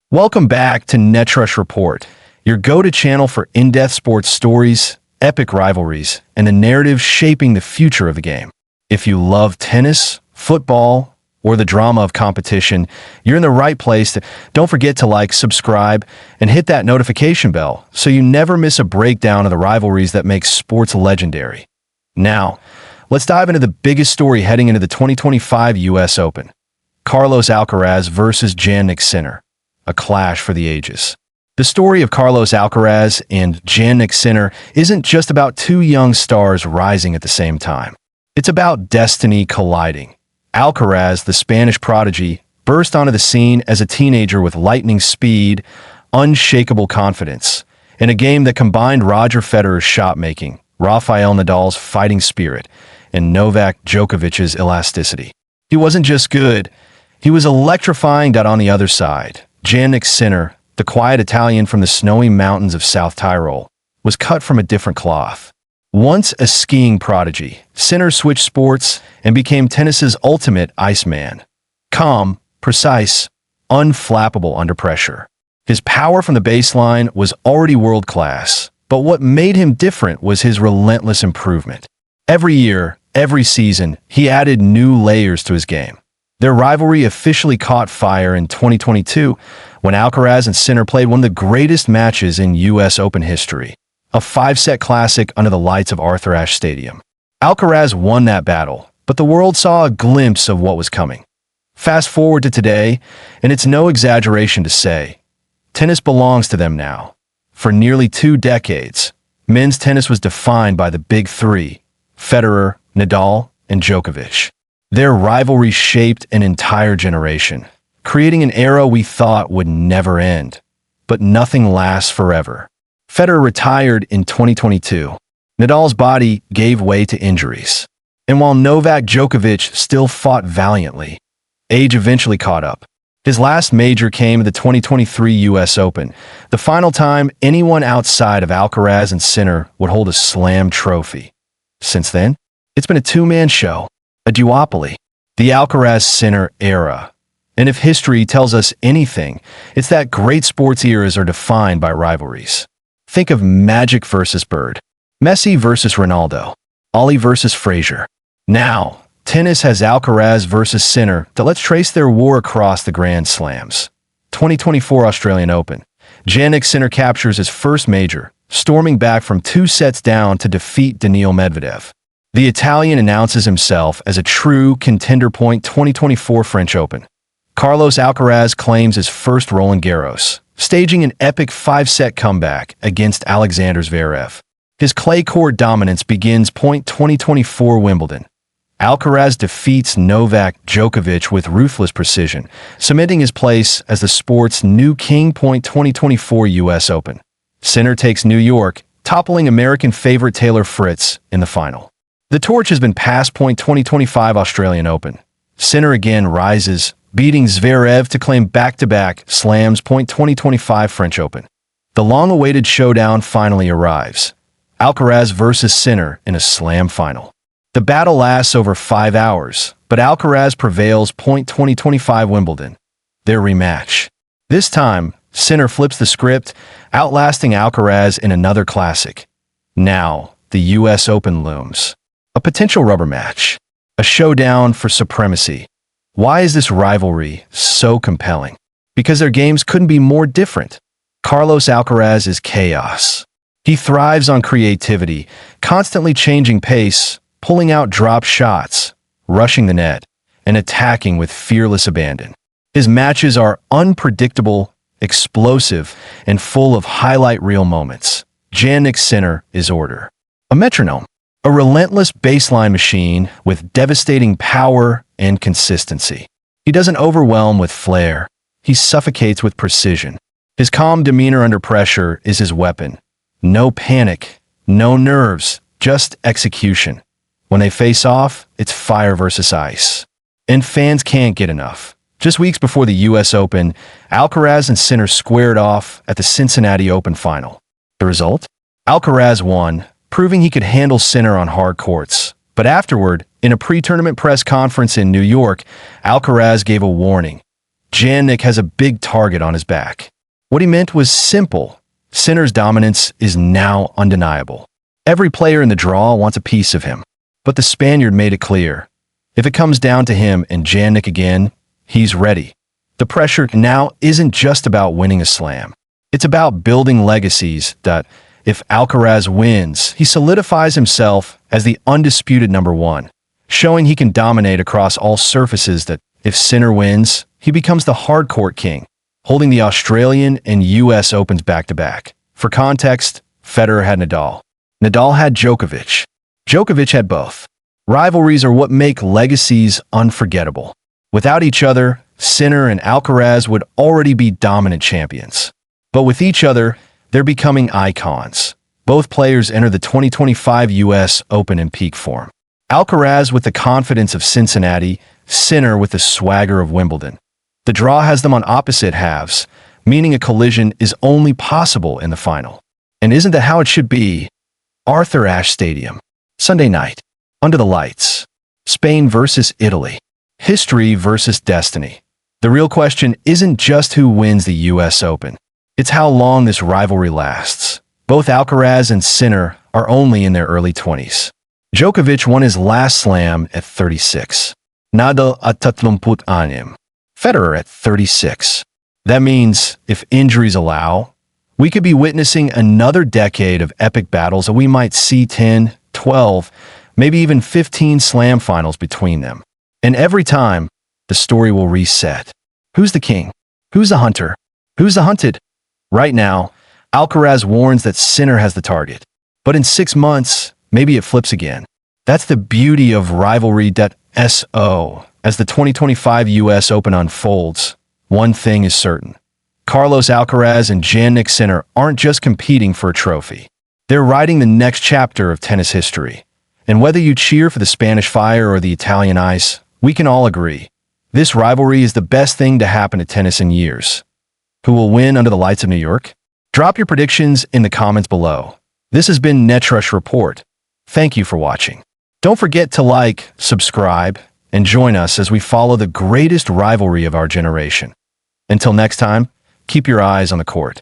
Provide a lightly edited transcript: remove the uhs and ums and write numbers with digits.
Welcome back to Netrush Report, your go-to channel for in-depth sports stories, epic rivalries, and the narrative shaping the future of the game. If you love tennis, football, or the drama of competition, you're in the right place. Don't forget to like, subscribe, and hit that notification bell so you never miss a breakdown of the rivalries that make sports legendary. Now, let's dive into the biggest story heading into the 2025 U.S. Open. Carlos Alcaraz versus Jannik Sinner. A clash for the ages. The story of Carlos Alcaraz and Jannik Sinner isn't just about two young stars rising at the same time. It's about destiny colliding. Alcaraz, the Spanish prodigy, burst onto the scene as a teenager with lightning speed, unshakable confidence, in a game that combined Roger Federer's shot-making, Rafael Nadal's fighting spirit, and Novak Djokovic's elasticity. He wasn't just good, he was electrifying. On the other side, Jannik Sinner, the quiet Italian from the snowy mountains of South Tyrol, was cut from a different cloth. Once a skiing prodigy, Sinner switched sports and became tennis's ultimate Iceman. Calm, precise, unflappable under pressure. His power from the baseline was already world-class, but what made him different was his relentless improvement. Every year, every season, he added new layers to his game. Their rivalry officially caught fire in 2022 when Alcaraz and Sinner played one of the greatest matches in U.S. Open history, a five-set classic under the lights of Arthur Ashe Stadium. Alcaraz won that battle, but the world saw a glimpse of what was coming. Fast forward to today, and it's no exaggeration to say, tennis belongs to them now. For nearly 2 decades, men's tennis was defined by the big three, Federer, Nadal, and Djokovic. Their rivalry shaped an entire generation, creating an era we thought would never end. But nothing lasts forever. Federer retired in 2022. Nadal's body gave way to injuries. And while Novak Djokovic still fought valiantly, age eventually caught up. His last major came at the 2023 U.S. Open, the final time anyone outside of Alcaraz and Sinner would hold a slam trophy. Since then, it's been a two-man show. A duopoly, the Alcaraz-Sinner era. And if history tells us anything, it's that great sports eras are defined by rivalries. Think of Magic versus Bird, Messi versus Ronaldo, Ali versus Frazier. Now, tennis has Alcaraz versus Sinner that let's trace their war across the Grand Slams. 2024 Australian Open. Jannik Sinner captures his first major, storming back from 2 sets down to defeat Daniil Medvedev. The Italian announces himself as a true contender. 2024 French Open. Carlos Alcaraz claims his first Roland Garros, staging an epic 5-set comeback against Alexander Zverev. His clay court dominance begins. 2024 Wimbledon. Alcaraz defeats Novak Djokovic with ruthless precision, cementing his place as the sport's new king. 2024 U.S. Open. Sinner takes New York, toppling American favorite Taylor Fritz in the final. The torch has been passed. 2025 Australian Open. Sinner again rises, beating Zverev to claim back-to-back slams. 2025 French Open. The long-awaited showdown finally arrives. Alcaraz versus Sinner in a slam final. The battle lasts over 5 hours, but Alcaraz prevails. 2025 Wimbledon. Their rematch. This time, Sinner flips the script, outlasting Alcaraz in another classic. Now, the U.S. Open looms. A potential rubber match. A showdown for supremacy. Why is this rivalry so compelling? Because their games couldn't be more different. Carlos Alcaraz is chaos. He thrives on creativity, constantly changing pace, pulling out drop shots, rushing the net, and attacking with fearless abandon. His matches are unpredictable, explosive, and full of highlight reel moments. Jannik Sinner is order. A metronome. A relentless baseline machine with devastating power and consistency. He doesn't overwhelm with flair. He suffocates with precision. His calm demeanor under pressure is his weapon. No panic, no nerves, just execution. When they face off, it's fire versus ice. And fans can't get enough. Just weeks before the U.S. Open, Alcaraz and Sinner squared off at the Cincinnati Open final. The result? Alcaraz won, proving he could handle Sinner on hard courts. But afterward, in a pre-tournament press conference in New York, Alcaraz gave a warning. Jannik has a big target on his back. What he meant was simple. Sinner's dominance is now undeniable. Every player in the draw wants a piece of him. But the Spaniard made it clear. If it comes down to him and Jannik again, he's ready. The pressure now isn't just about winning a slam. It's about building legacies that, if Alcaraz wins, he solidifies himself as the undisputed number one, showing he can dominate across all surfaces. That if Sinner wins, he becomes the hardcourt king, holding the Australian and US Opens back-to-back. For context, Federer had Nadal. Nadal had Djokovic. Djokovic had both. Rivalries are what make legacies unforgettable. Without each other, Sinner and Alcaraz would already be dominant champions. But with each other, they're becoming icons. Both players enter the 2025 US Open in peak form. Alcaraz with the confidence of Cincinnati, Sinner with the swagger of Wimbledon. The draw has them on opposite halves, meaning a collision is only possible in the final. And isn't that how it should be? Arthur Ashe Stadium. Sunday night. Under the lights. Spain versus Italy. History versus destiny. The real question isn't just who wins the US Open. It's how long this rivalry lasts. Both Alcaraz and Sinner are only in their early 20s. Djokovic won his last slam at 36. Nadal at 30. Federer at 36. That means, if injuries allow, we could be witnessing another decade of epic battles that we might see 10, 12, maybe even 15 slam finals between them. And every time, the story will reset. Who's the king? Who's the hunter? Who's the hunted? Right now, Alcaraz warns that Sinner has the target. But in 6 months, maybe it flips again. That's the beauty of rivalry.so. As the 2025 US Open unfolds, one thing is certain. Carlos Alcaraz and Jannik Sinner aren't just competing for a trophy. They're writing the next chapter of tennis history. And whether you cheer for the Spanish Fire or the Italian Ice, we can all agree. This rivalry is the best thing to happen to tennis in years. Who will win under the lights of New York? Drop your predictions in the comments below. This has been Netrush Report. Thank you for watching. Don't forget to like, subscribe, and join us as we follow the greatest rivalry of our generation. Until next time, keep your eyes on the court.